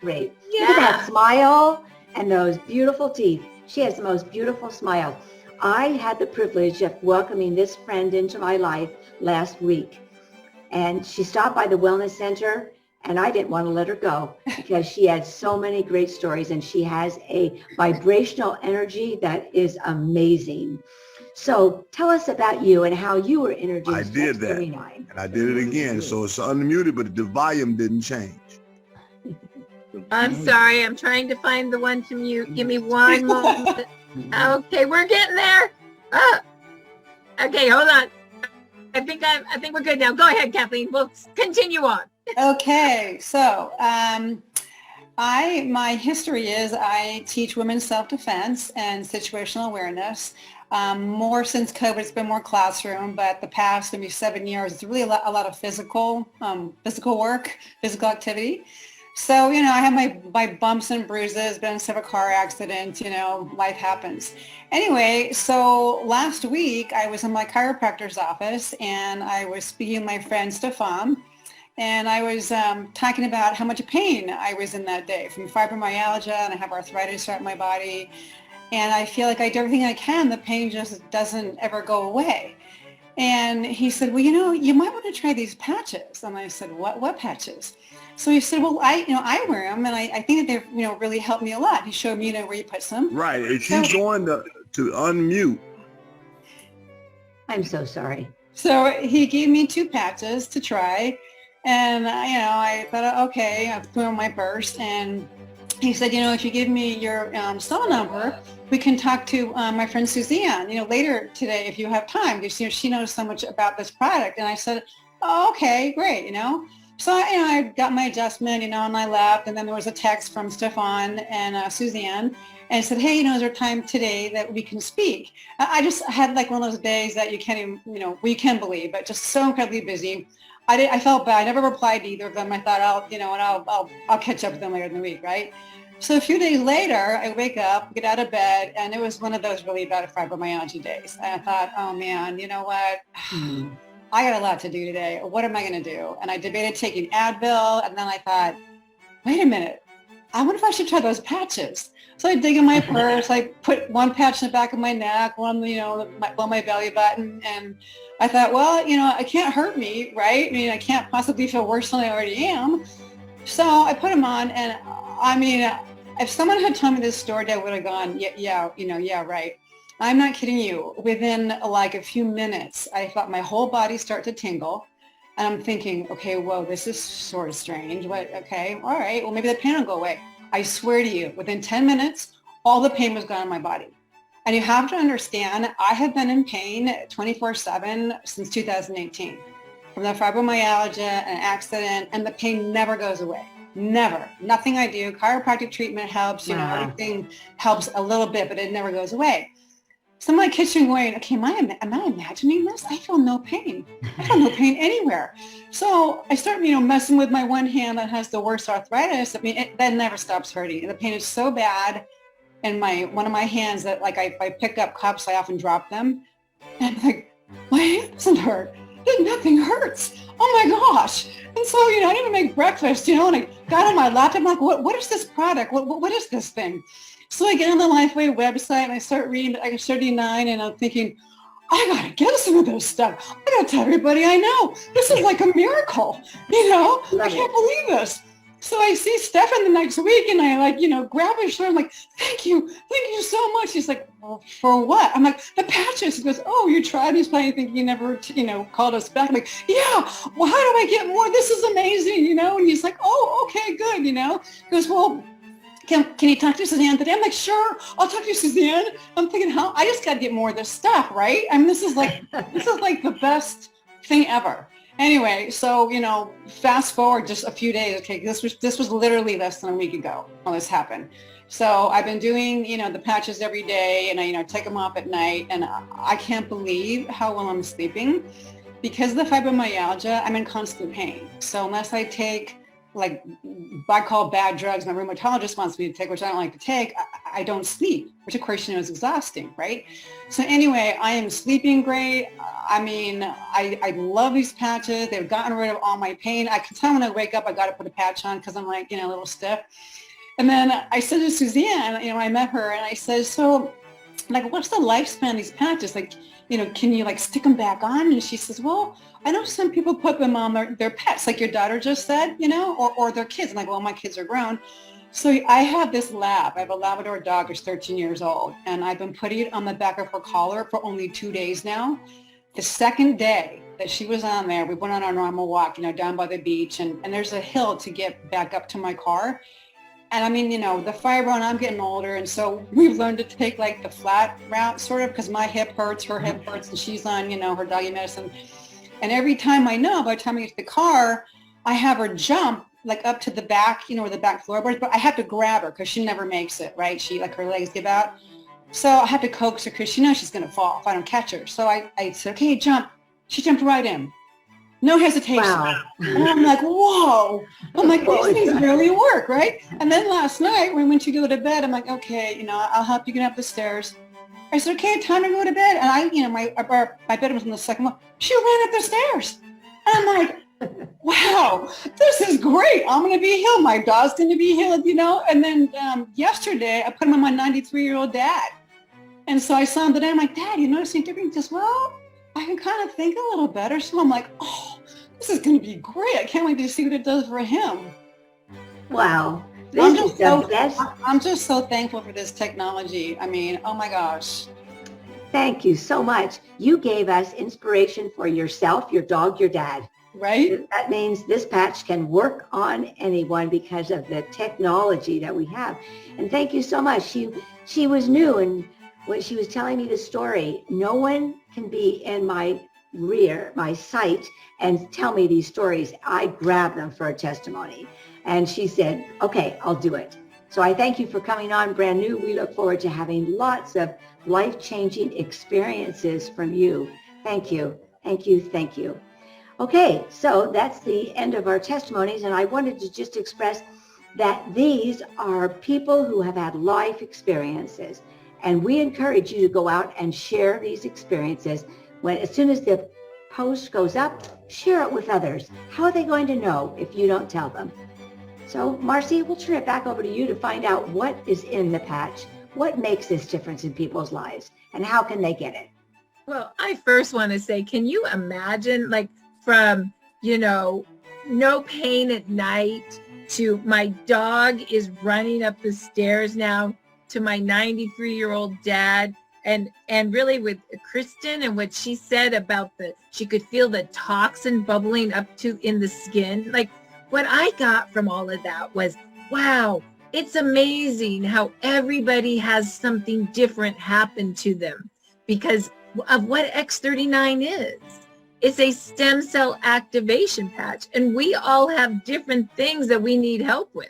great. Yeah. Look at that smile and those beautiful teeth. She has the most beautiful smile. I had the privilege of welcoming this friend into my life last week. And she stopped by the Wellness Center, and I didn't want to let her go because she had so many great stories, and she has a vibrational energy that is amazing. So tell us about you and how you were introduced. I did that, X39. and I did it again. So it's unmuted, but the volume didn't change. I'm sorry. I'm trying to find the one to mute. Give me one moment. Okay, we're getting there. Okay, hold on. I think we're good now. Go ahead, Kathleen. We'll continue on. Okay, so my history is I teach women's self-defense and situational awareness. More since COVID, it's been more classroom, but the past maybe 7 years, it's really a lot of physical work, physical activity. So, I have my bumps and bruises, been in several car accidents, life happens. Anyway, so last week I was in my chiropractor's office and I was speaking with my friend Stefan, and I was talking about how much pain I was in that day from fibromyalgia, and I have arthritis throughout my body. And I feel like I do everything I can. The pain just doesn't ever go away. And he said, well, you might want to try these patches. And I said, what patches? So he said, well, I wear them, and I think that they, really helped me a lot. He showed me, where you put some. Right. If she's going to unmute. I'm so sorry. So he gave me 2 patches to try. And, I thought, okay, I put on my purse. And he said, if you give me your cell number, we can talk to my friend Suzanne, later today if you have time, because she knows so much about this product. And I said, oh, okay, great, So, I got my adjustment, and I left, and then there was a text from Stefan and Suzanne, and said, hey, is there time today that we can speak? I just had like one of those days that you can't even, you can believe, but just so incredibly busy. I felt bad. I never replied to either of them. I thought I'll catch up with them later in the week, right? So a few days later, I wake up, get out of bed, and it was one of those really bad fibromyalgia days. And I thought, oh man, you know what? I got a lot to do today. What am I going to do? And I debated taking Advil, and then I thought, wait a minute. I wonder if I should try those patches. So I dig in my purse. I put one patch in the back of my neck, one, below my belly button. And I thought, well, it can't hurt me, right? I can't possibly feel worse than I already am. So I put them on, and if someone had told me this story, I would have gone, yeah, right. I'm not kidding you. Within like a few minutes, I felt my whole body start to tingle. And I'm thinking, okay, whoa, this is sort of strange. What? Okay, all right. Well, maybe the pain will go away. I swear to you, within 10 minutes, all the pain was gone in my body. And you have to understand, I have been in pain 24/7 since 2018. From the fibromyalgia, an accident, and the pain never goes away. Never. Nothing I do. Chiropractic treatment helps, everything helps a little bit, but it never goes away. So I'm in my kitchen going, okay, am I imagining this? I feel no pain. I feel no pain anywhere. So I start, messing with my one hand that has the worst arthritis. That never stops hurting. And the pain is so bad in one of my hands that like I pick up cups, I often drop them. And I'm like, my hand doesn't hurt. Nothing hurts. Oh my gosh. And so, I didn't even make breakfast, and I got on my laptop. I'm like, what is this product? What is this thing? So I get on the Lifeway website and I start reading X39, and I'm thinking, I gotta get some of this stuff. I gotta tell everybody I know. This is like a miracle, I can't believe this. So I see Stefan the next week, and I grab his shirt. I'm like, thank you so much. He's like, well, for what? I'm like, the patches. He goes, oh, you tried. He's probably thinking you never, called us back. I'm like, yeah, well, how do I get more? This is amazing, And he's like, oh, okay, good, He goes, well, can you talk to Suzanne today? I'm like, sure, I'll talk to Suzanne. I'm thinking, I just got to get more of this stuff, right? This is like the best thing ever. Anyway, so, fast forward just a few days. Okay, this was literally less than a week ago when this happened. So I've been doing, the patches every day, and I, take them off at night, and I can't believe how well I'm sleeping. Because of the fibromyalgia, I'm in constant pain. So unless I take, like I call bad drugs, my rheumatologist wants me to take, which I don't like to take, I don't sleep, which of course, is exhausting, right? So anyway, I am sleeping great. I mean, I love these patches. They've gotten rid of all my pain. I can tell when I wake up, I got to put a patch on because I'm like, a little stiff. And then I said to Suzanne, I met her and I said, so like, what's the lifespan of these patches? Like, can you like stick them back on? And she says, well, I know some people put them on their pets, like your daughter just said, or their kids. I'm like, well, my kids are grown. So I have this lab. I have a Labrador dog who's 13 years old, and I've been putting it on the back of her collar for only 2 days now. The second day that she was on there, we went on our normal walk, down by the beach, and there's a hill to get back up to my car. And I mean, the fiber, and I'm getting older, and so we've learned to take like the flat route sort of, because my hip hurts, her hip hurts, and she's on, her doggy medicine. And every time by the time I get to the car, I have her jump like up to the back, where the back floorboards, but I have to grab her because she never makes it, right? She, like, her legs give out. So I have to coax her because she knows she's going to fall if I don't catch her. So I said, okay, jump. She jumped right in. No hesitation. Wow. And I'm like, whoa. I'm like, these things really work, right? And then last night when she go to bed, I'm like, okay, I'll help you get up the stairs. I said, okay, time to go to bed. And I, my bed was on the second one. She ran up the stairs. And I'm like, wow, this is great. I'm going to be healed. My dog's going to be healed, And then yesterday, I put him on my 93-year-old dad. And so I saw him today. I'm like, Dad, you notice any difference? He says, well, I can kind of think a little better. So I'm like, oh, this is going to be great. I can't wait to see what it does for him. Wow. I'm just so thankful for this technology. I mean, oh my gosh. Thank you so much. You gave us inspiration for yourself, your dog, your dad. Right? That means this patch can work on anyone because of the technology that we have. And thank you so much. She was new, and when she was telling me the story, no one can be in my sight, and tell me these stories. I grab them for a testimony. And she said, okay, I'll do it. So I thank you for coming on, brand new. We look forward to having lots of life-changing experiences from you. Thank you. Thank you. Thank you. Okay, so that's the end of our testimonies, and I wanted to just express that these are people who have had life experiences, and we encourage you to go out and share these experiences. As soon as the post goes up, share it with others. How are they going to know if you don't tell them? So, Marcy, we'll turn it back over to you to find out what is in the patch, what makes this difference in people's lives, and how can they get it? Well, I first want to say, can you imagine, like, from, no pain at night to my dog is running up the stairs now to my 93-year-old dad, and really with Kristen and what she said about she could feel the toxin bubbling up in the skin. Like, what I got from all of that was, wow, it's amazing how everybody has something different happen to them because of what X39 is. It's a stem cell activation patch, and we all have different things that we need help with.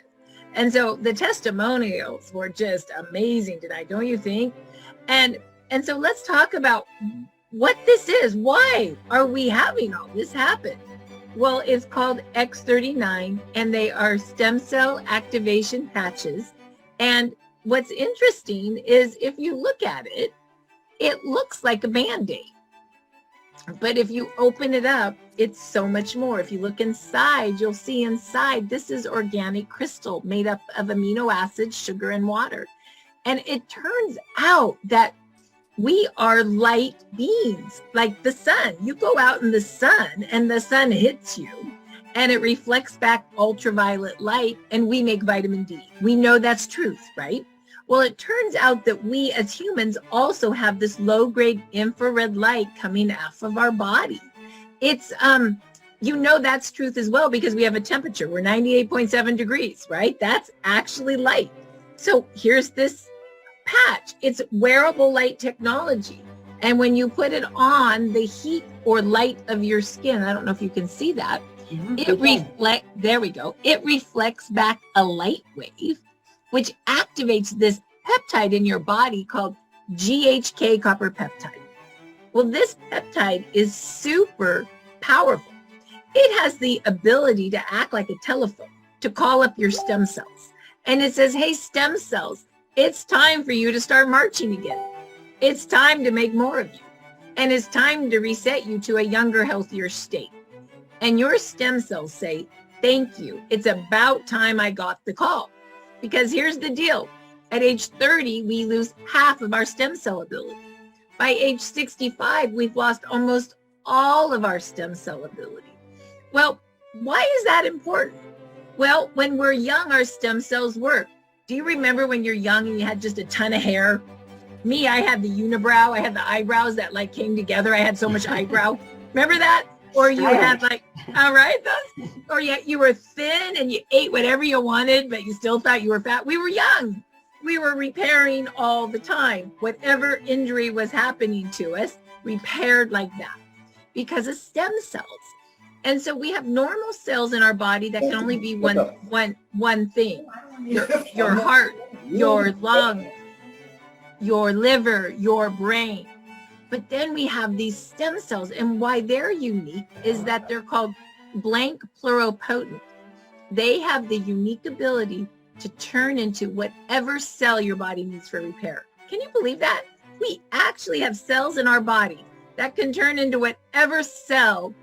And so the testimonials were just amazing tonight, don't you think? And so let's talk about what this is. Why are we having all this happen? Well, it's called X39, and they are stem cell activation patches. And what's interesting is if you look at it, it looks like a Band-Aid. But if you open it up, it's so much more. If you look inside, you'll see inside, this is organic crystal made up of amino acids, sugar, and water. And it turns out that we are light beings, like the sun. You go out in the sun and the sun hits you and it reflects back ultraviolet light, and we make vitamin D. We know that's truth, right? Well, it turns out that we as humans also have this low-grade infrared light coming off of our body. It's, that's truth as well because we have a temperature. We're 98.7 degrees, right? That's actually light. So here's this patch. It's wearable light technology. And when you put it on, the heat or light of your skin, I don't know if you can see that, there we go. It reflects back a light wave, which activates this peptide in your body called GHK copper peptide. Well, this peptide is super powerful. It has the ability to act like a telephone, to call up your stem cells. And it says, hey, stem cells, It's time for you to start marching again. It's time to make more of you. And it's time to reset you to a younger, healthier state. And your stem cells say, thank you. It's about time I got the call. Because here's the deal. At age 30, we lose half of our stem cell ability. By age 65, we've lost almost all of our stem cell ability. Well, why is that important? Well, when we're young, our stem cells work. Do you remember when you're young and you had just a ton of hair? Me, I had the unibrow. I had the eyebrows that like came together. I had so much eyebrow. Remember that? Or you had like, all right, or you were thin and you ate whatever you wanted, but you still thought you were fat. We were young. We were repairing all the time. Whatever injury was happening to us, repaired like that because of stem cells. And so we have normal cells in our body that can only be one thing. Your heart, your lungs, your liver, your brain. But then we have these stem cells, and why they're unique is that they're called blank pluripotent. They have the unique ability to turn into whatever cell your body needs for repair. Can you believe that? We actually have cells in our body that can turn into whatever cell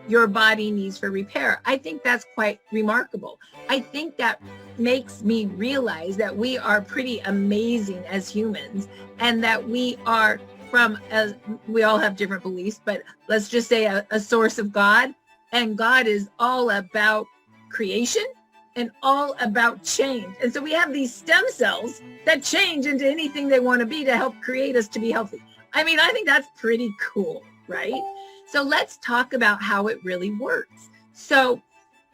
your body needs for repair. I think that's quite remarkable. I think that makes me realize that we are pretty amazing as humans, and that we are we all have different beliefs, but let's just say a source of God, and God is all about creation and all about change. And so we have these stem cells that change into anything they want to be to help create us to be healthy. I mean, I think that's pretty cool, right? So let's talk about how it really works. So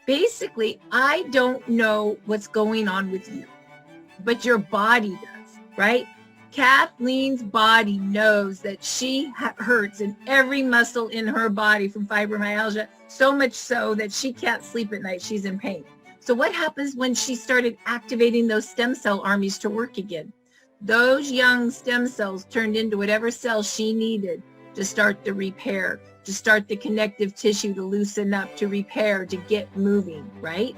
basically, I don't know what's going on with you, but your body does, right? Kathleen's body knows that she hurts in every muscle in her body from fibromyalgia, so much so that she can't sleep at night. She's in pain. So what happens when she started activating those stem cell armies to work again? Those young stem cells turned into whatever cells she needed to start the repair, to start the connective tissue to loosen up, to repair, to get moving, right?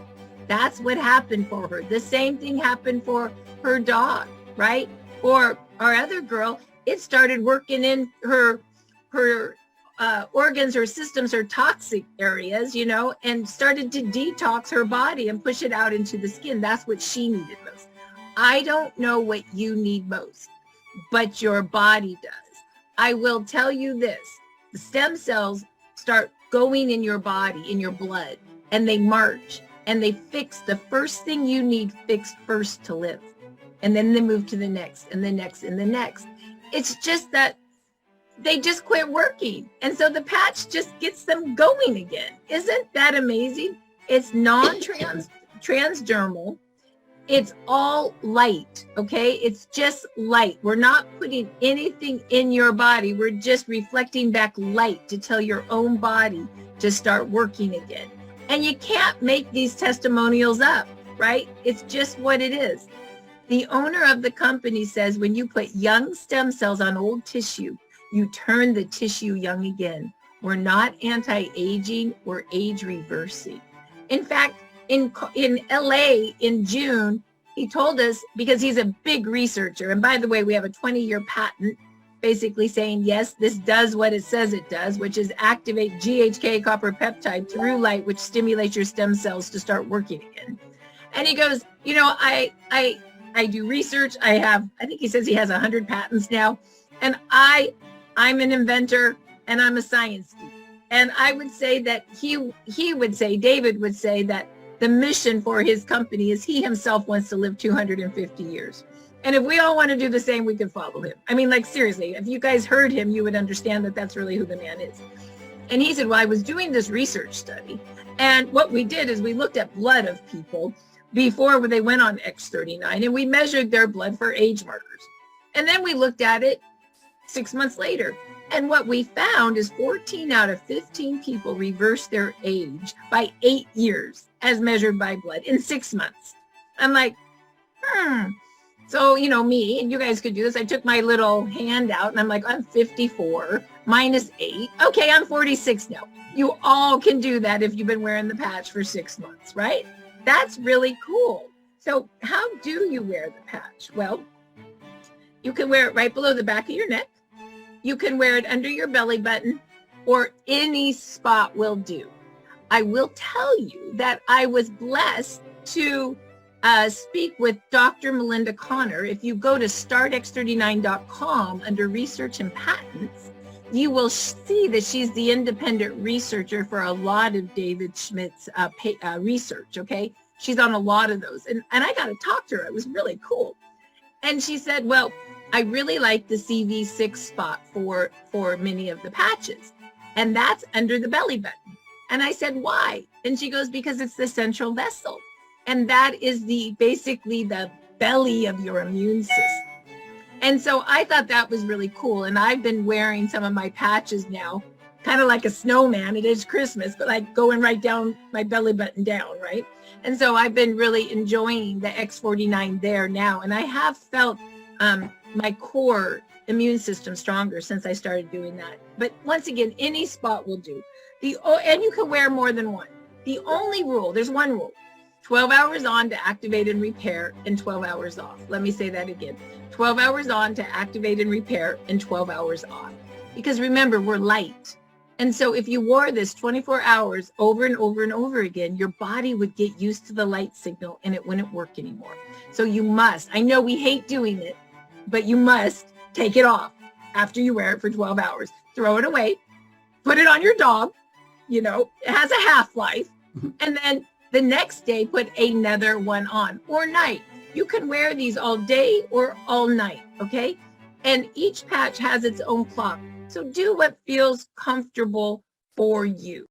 That's what happened for her. The same thing happened for her dog, right? Or our other girl, it started working in her organs, her systems, her toxic areas, and started to detox her body and push it out into the skin. That's what she needed most. I don't know what you need most, but your body does. I will tell you this. The stem cells start going in your body, in your blood, and they march and they fix the first thing you need fixed first to live. And then they move to the next and the next and the next. It's just that they just quit working. And so the patch just gets them going again. Isn't that amazing? It's transdermal. It's all light, okay? It's just light. We're not putting anything in your body. We're just reflecting back light to tell your own body to start working again. And you can't make these testimonials up, right? It's just what it is. The owner of the company says when you put young stem cells on old tissue, you turn the tissue young again. We're not anti-aging, we're age reversing. In fact, in LA in June, he told us, because he's a big researcher, and by the way, we have a 20-year patent basically saying, yes, this does what it says it does, which is activate GHK copper peptide through light, which stimulates your stem cells to start working again. And he goes, I do research. I think he says he has 100 patents now. And I'm an inventor and I'm a science geek. And I would say that David would say that the mission for his company is he himself wants to live 250 years. And if we all want to do the same, we can follow him. I mean, like, seriously, if you guys heard him, you would understand that that's really who the man is. And he said, well, I was doing this research study. And what we did is we looked at blood of people before they went on X39, and we measured their blood for age markers. And then we looked at it 6 months later. And what we found is 14 out of 15 people reversed their age by 8 years as measured by blood in 6 months. I'm like, So, me, and you guys could do this. I took my little hand out and I'm like, I'm 54 minus 8. Okay, I'm 46 now. You all can do that if you've been wearing the patch for 6 months, right? That's really cool. So how do you wear the patch? Well, You can wear it right below the back of your neck. You can wear it under your belly button, or any spot will do. I will tell you that I was blessed to speak with Dr. Melinda Connor. If you go to startx39.com under research and patents, you will see that she's the independent researcher for a lot of David Schmidt's research, okay? She's on a lot of those. And I got to talk to her. It was really cool. And she said, well, I really like the CV6 spot for many of the patches. And that's under the belly button. And I said, why? And she goes, because it's the central vessel. And that is basically the belly of your immune system. And so I thought that was really cool. And I've been wearing some of my patches now, kind of like a snowman. It is Christmas, but like going right down my belly button down, right? And so I've been really enjoying the X39 there now. And I have felt my core immune system stronger since I started doing that. But once again, any spot will do. And you can wear more than one. The only rule, there's one rule, 12 hours on to activate and repair and 12 hours off. Let me say that again. 12 hours on to activate and repair and 12 hours off. Because remember, we're light. And so if you wore this 24 hours over and over and over again, your body would get used to the light signal and it wouldn't work anymore. So you must, I know we hate doing it, but you must take it off after you wear it for 12 hours. Throw it away, put it on your dog, you know, it has a half-life, and then the next day put another one on, or night. You can wear these all day or all night, okay? And each patch has its own clock. So do what feels comfortable for you.